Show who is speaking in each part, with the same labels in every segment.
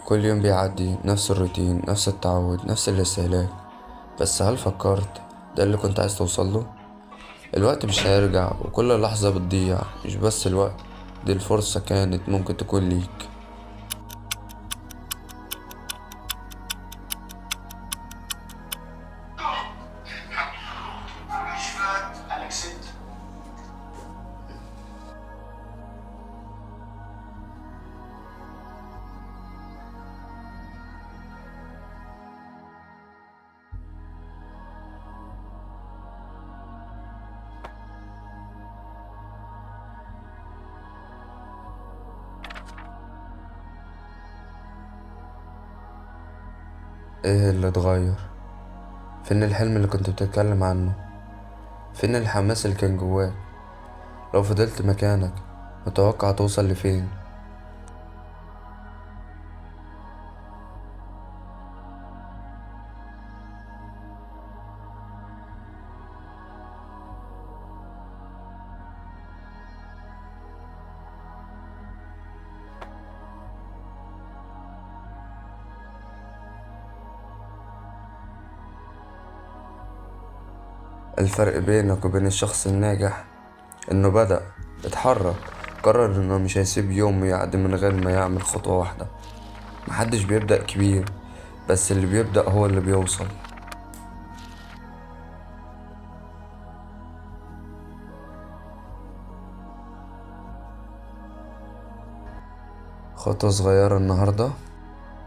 Speaker 1: كل يوم بيعدي نفس الروتين، نفس التعود، نفس الاستهلاك. بس هل فكرت ده اللي كنت عايز توصله؟ الوقت مش هيرجع، وكل لحظة بتضيع. مش بس الوقت، دي الفرصة كانت ممكن تكون ليك. ايه اللي اتغير؟ فين الحلم اللي كنت بتتكلم عنه؟ فين الحماس اللي كان جواك؟ لو فضلت مكانك، متوقع توصل لفين؟ الفرق بينك وبين الشخص الناجح انه بدأ، اتحرك، قرر انه مش هيسيب يوم يعدي من غير ما يعمل خطوة واحدة. محدش بيبدأ كبير، بس اللي بيبدأ هو اللي بيوصل. خطوة صغيرة النهاردة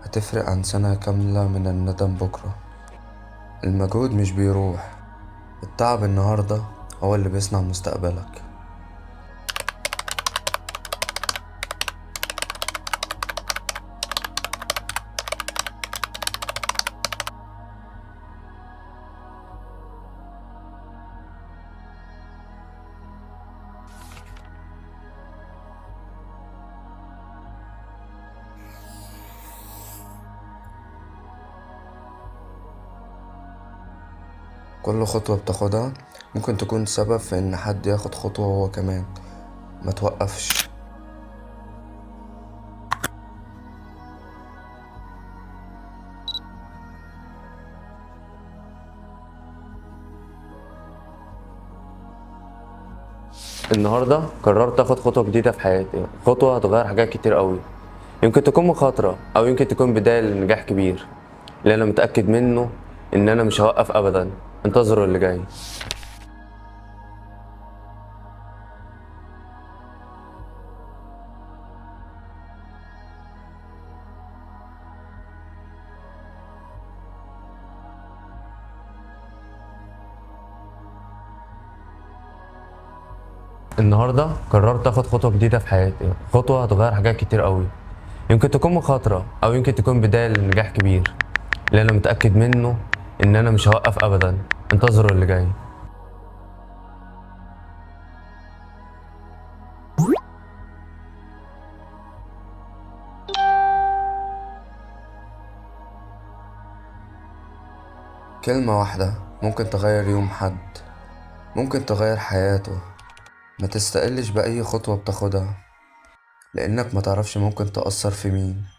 Speaker 1: هتفرق عن سنة كاملة من الندم بكرة. المجهود مش بيروح، التعب النهاردة هو اللي بيصنع مستقبلك. كل خطوة بتاخدها ممكن تكون سبب في ان حد ياخد خطوة هو كمان. ما توقفش. النهاردة قررت اخد خطوة جديدة في حياتي، خطوة هتغير حاجات كتير قوي. يمكن تكون مخاطرة او يمكن تكون بداية لنجاح كبير. اللي انا متأكد منه ان انا مش هوقف ابدا. انتظروا اللي جاي. النهاردة قررت اخد خطوة جديدة في حياتي، خطوة هتغير حاجات كتير قوي. يمكن تكون مخاطرة او يمكن تكون بداية لنجاح كبير. اللي انا متأكد منه ان انا مش هوقف ابدا. انتظروا اللي جاي. كلمة واحدة ممكن تغير يوم حد، ممكن تغير حياته. ما تستقلش بأي خطوة بتاخدها، لأنك ما تعرفش ممكن تأثر في مين.